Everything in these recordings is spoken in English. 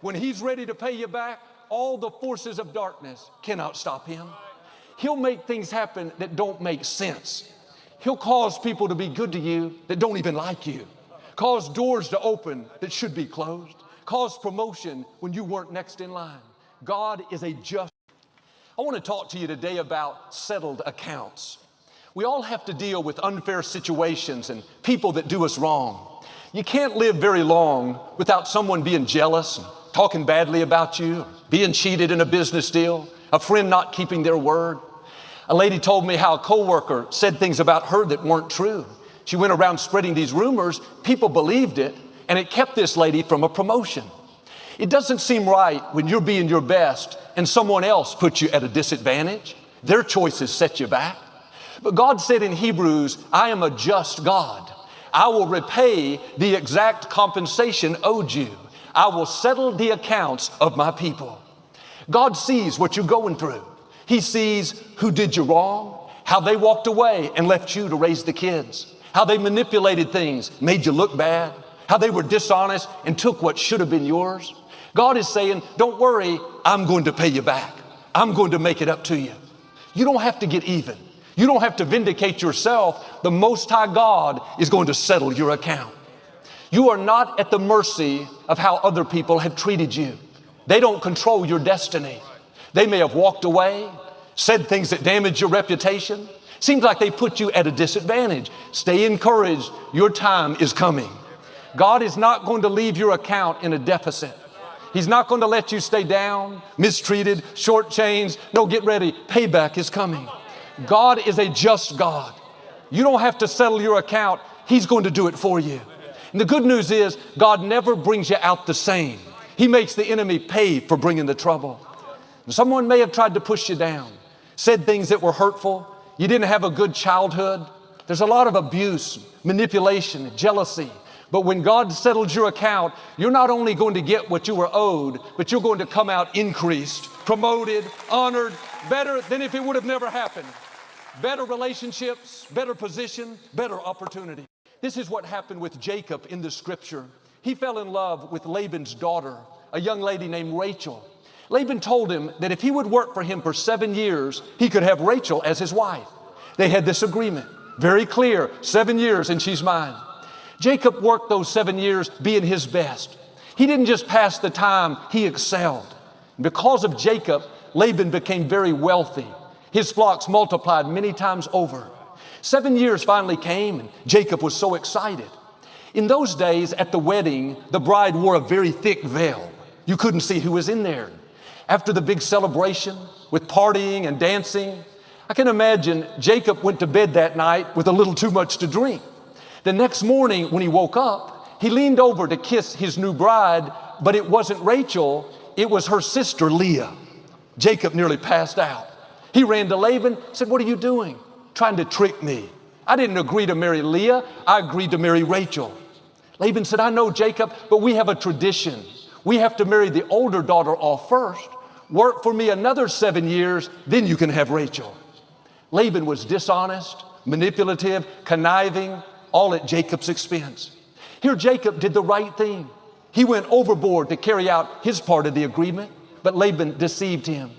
When he's ready to pay you back, all the forces of darkness cannot stop him. He'll make things happen that don't make sense. He'll cause people to be good to you that don't even like you. Cause doors to open that should be closed. Cause promotion when you weren't next in line. God is a just. I want to talk to you today about settled accounts. We all have to deal with unfair situations and people that do us wrong. You can't live very long without someone being jealous and talking badly about you, being cheated in a business deal, a friend not keeping their word. A lady told me how a coworker said things about her that weren't true. She went around spreading these rumors. People believed it, and it kept this lady from a promotion. It doesn't seem right when you're being your best and someone else puts you at a disadvantage. Their choices set you back. But God said in Hebrews, I am a just God. I will repay the exact compensation owed you. I will settle the accounts of my people. God sees what you're going through. He sees who did you wrong, how they walked away and left you to raise the kids, how they manipulated things, made you look bad, how they were dishonest and took what should have been yours. God is saying, don't worry, I'm going to pay you back. I'm going to make it up to you. You don't have to get even. You don't have to vindicate yourself. The Most High God is going to settle your account. You are not at the mercy of how other people have treated you. They don't control your destiny. They may have walked away, said things that damaged your reputation. Seems like they put you at a disadvantage. Stay encouraged. Your time is coming. God is not going to leave your account in a deficit. He's not going to let you stay down, mistreated, shortchanged. No, get ready. Payback is coming. God is a just God. You don't have to settle your account. He's going to do it for you. And the good news is God never brings you out the same. He makes the enemy pay for bringing the trouble. Someone may have tried to push you down, said things that were hurtful. You didn't have a good childhood. There's a lot of abuse, manipulation, jealousy. But when God settles your account, you're not only going to get what you were owed, but you're going to come out increased, promoted, honored, better than if it would have never happened. Better relationships, better position, better opportunity. This is what happened with Jacob in the scripture. He fell in love with Laban's daughter, a young lady named Rachel. Laban told him that if he would work for him for 7 years, he could have Rachel as his wife. They had this agreement, very clear, 7 years and she's mine. Jacob worked those 7 years being his best. He didn't just pass the time, he excelled. Because of Jacob, Laban became very wealthy. His flocks multiplied many times over. 7 years finally came and Jacob was so excited. In those days at the wedding, the bride wore a very thick veil. You couldn't see who was in there. After the big celebration with partying and dancing, I can imagine Jacob went to bed that night with a little too much to drink. The next morning when he woke up, he leaned over to kiss his new bride, but it wasn't Rachel, it was her sister Leah. Jacob nearly passed out. He ran to Laban, said, what are you doing? Trying to trick me. I didn't agree to marry Leah, I agreed to marry Rachel. Laban said, I know, Jacob, but we have a tradition. We have to marry the older daughter off first. Work for me another 7 years, then you can have Rachel. Laban was dishonest, manipulative, conniving, all at Jacob's expense. Here Jacob did the right thing. He went overboard to carry out his part of the agreement, but Laban deceived him.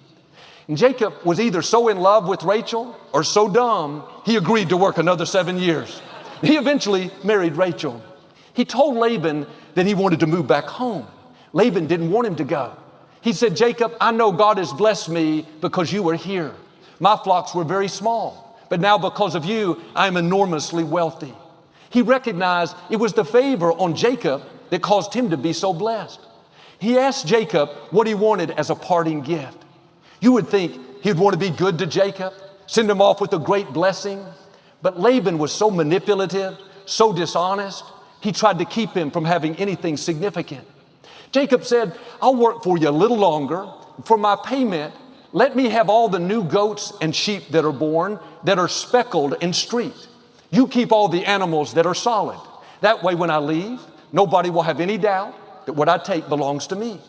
And Jacob was either so in love with Rachel or so dumb, he agreed to work another 7 years. He eventually married Rachel. He told Laban that he wanted to move back home. Laban didn't want him to go. He said, Jacob, I know God has blessed me because you were here. My flocks were very small, but now because of you, I'm enormously wealthy. He recognized it was the favor on Jacob that caused him to be so blessed. He asked Jacob what he wanted as a parting gift. You would think he'd want to be good to Jacob, send him off with a great blessing. But Laban was so manipulative, so dishonest, he tried to keep him from having anything significant. Jacob said, I'll work for you a little longer. For my payment, let me have all the new goats and sheep that are born that are speckled and streaked. You keep all the animals that are solid. That way when I leave, nobody will have any doubt that what I take belongs to me.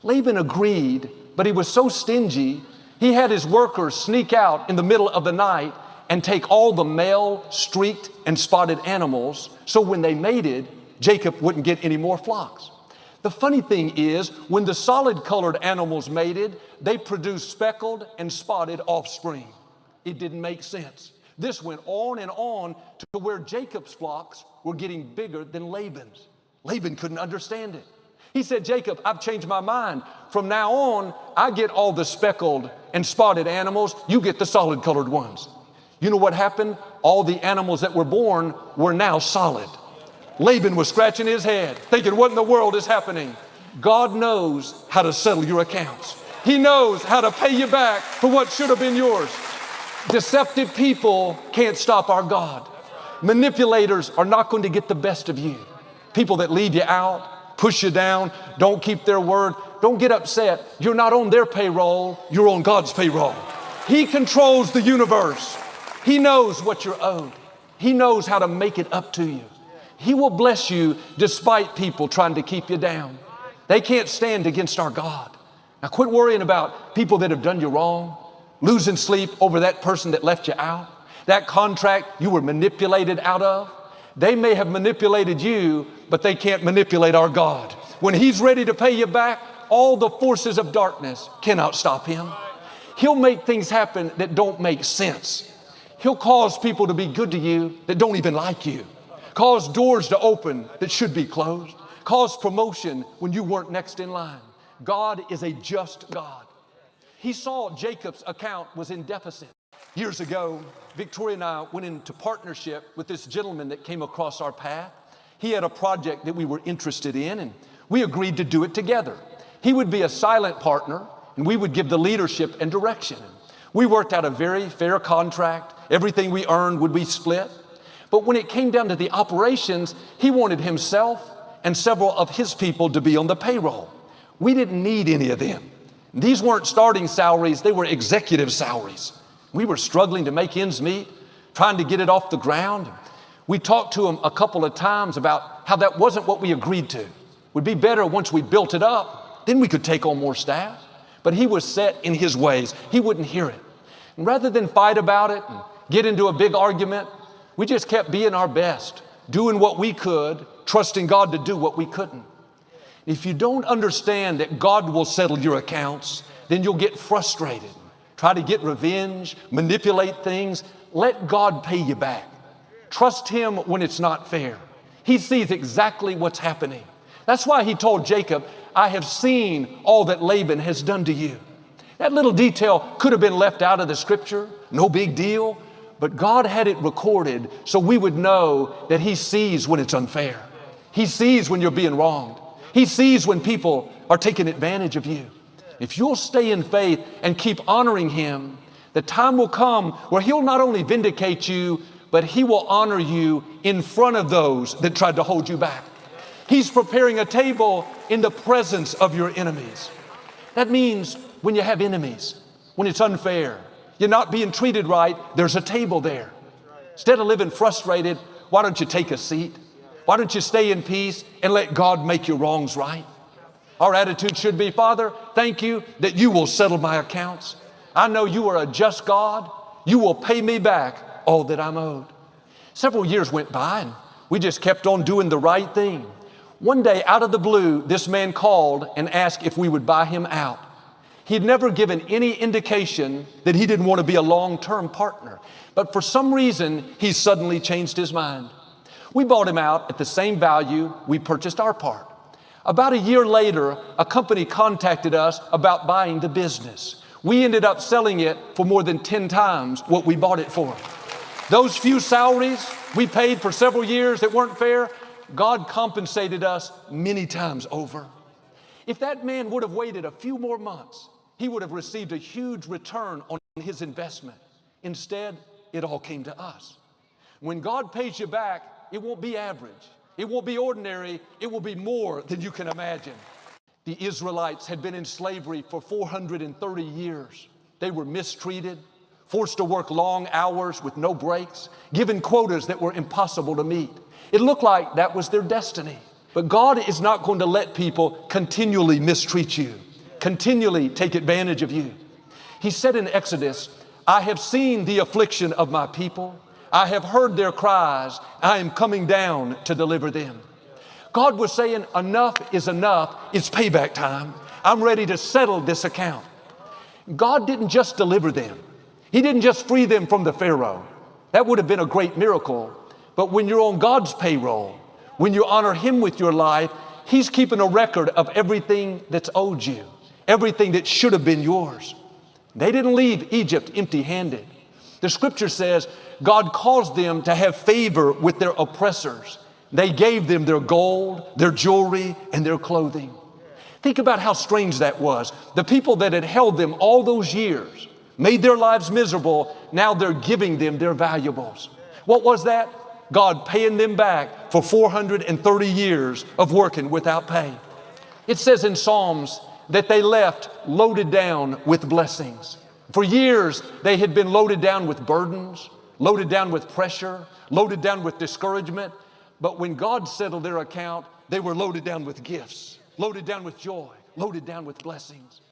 Laban agreed, but he was so stingy, he had his workers sneak out in the middle of the night and take all the male, streaked, and spotted animals, so when they mated, Jacob wouldn't get any more flocks. The funny thing is, when the solid colored animals mated, they produced speckled and spotted offspring. It didn't make sense. This went on and on to where Jacob's flocks were getting bigger than Laban's. Laban couldn't understand it. He said, Jacob, I've changed my mind. From now on, I get all the speckled and spotted animals. You get the solid colored ones. You know what happened? All the animals that were born were now solid. Laban was scratching his head, thinking, what in the world is happening? God knows how to settle your accounts. He knows how to pay you back for what should have been yours. Deceptive people can't stop our God. Manipulators are not going to get the best of you. People that leave you out, push you down, don't keep their word. Don't get upset. You're not on their payroll. You're on God's payroll. He controls the universe. He knows what you're owed. He knows how to make it up to you. He will bless you despite people trying to keep you down. They can't stand against our God. Now quit worrying about people that have done you wrong, losing sleep over that person that left you out, that contract you were manipulated out of. They may have manipulated you, but they can't manipulate our God. When He's ready to pay you back, all the forces of darkness cannot stop Him. He'll make things happen that don't make sense. He'll cause people to be good to you that don't even like you. Cause doors to open that should be closed. Cause promotion when you weren't next in line. God is a just God. He saw Jacob's account was in deficit. Years ago, Victoria and I went into partnership with this gentleman that came across our path. He had a project that we were interested in, and we agreed to do it together. He would be a silent partner, and we would give the leadership and direction. We worked out a very fair contract. Everything we earned would be split. But when it came down to the operations, he wanted himself and several of his people to be on the payroll. We didn't need any of them. These weren't starting salaries, they were executive salaries. We were struggling to make ends meet, trying to get it off the ground. We talked to him a couple of times about how that wasn't what we agreed to. It would be better once we built it up, then we could take on more staff. But he was set in his ways. He wouldn't hear it. And rather than fight about it and get into a big argument, we just kept being our best, doing what we could, trusting God to do what we couldn't. If you don't understand that God will settle your accounts, then you'll get frustrated, try to get revenge, manipulate things. Let God pay you back. Trust Him when it's not fair. He sees exactly what's happening. That's why He told Jacob, I have seen all that Laban has done to you. That little detail could have been left out of the scripture, no big deal, but God had it recorded so we would know that He sees when it's unfair. He sees when you're being wronged. He sees when people are taking advantage of you. If you'll stay in faith and keep honoring Him, the time will come where He'll not only vindicate you, but He will honor you in front of those that tried to hold you back. He's preparing a table in the presence of your enemies. That means when you have enemies, when it's unfair, you're not being treated right, there's a table there. Instead of living frustrated, why don't you take a seat? Why don't you stay in peace and let God make your wrongs right? Our attitude should be, Father, thank you that you will settle my accounts. I know you are a just God. You will pay me back all that I'm owed. Several years went by and we just kept on doing the right thing. One day, out of the blue, this man called and asked if we would buy him out. He'd never given any indication that he didn't want to be a long-term partner. But for some reason, he suddenly changed his mind. We bought him out at the same value we purchased our part. About a year later, a company contacted us about buying the business. We ended up selling it for more than 10 times what we bought it for. Those few salaries we paid for several years that weren't fair, God compensated us many times over. If that man would have waited a few more months, he would have received a huge return on his investment. Instead, it all came to us. When God pays you back, it won't be average. It won't be ordinary. It will be more than you can imagine. The Israelites had been in slavery for 430 years. They were mistreated, forced to work long hours with no breaks, given quotas that were impossible to meet. It looked like that was their destiny. But God is not going to let people continually mistreat you, continually take advantage of you. He said in Exodus, I have seen the affliction of my people. I have heard their cries. I am coming down to deliver them. God was saying, enough is enough. It's payback time. I'm ready to settle this account. God didn't just deliver them. He didn't just free them from the Pharaoh. That would have been a great miracle. But when you're on God's payroll, when you honor Him with your life, He's keeping a record of everything that's owed you, everything that should have been yours. They didn't leave Egypt empty-handed. The scripture says God caused them to have favor with their oppressors. They gave them their gold, their jewelry, and their clothing. Think about how strange that was. The people that had held them all those years, made their lives miserable, now they're giving them their valuables. What was that? God paying them back for 430 years of working without pay. It says in Psalms that they left loaded down with blessings. For years, they had been loaded down with burdens, loaded down with pressure, loaded down with discouragement. But when God settled their account, they were loaded down with gifts, loaded down with joy, loaded down with blessings.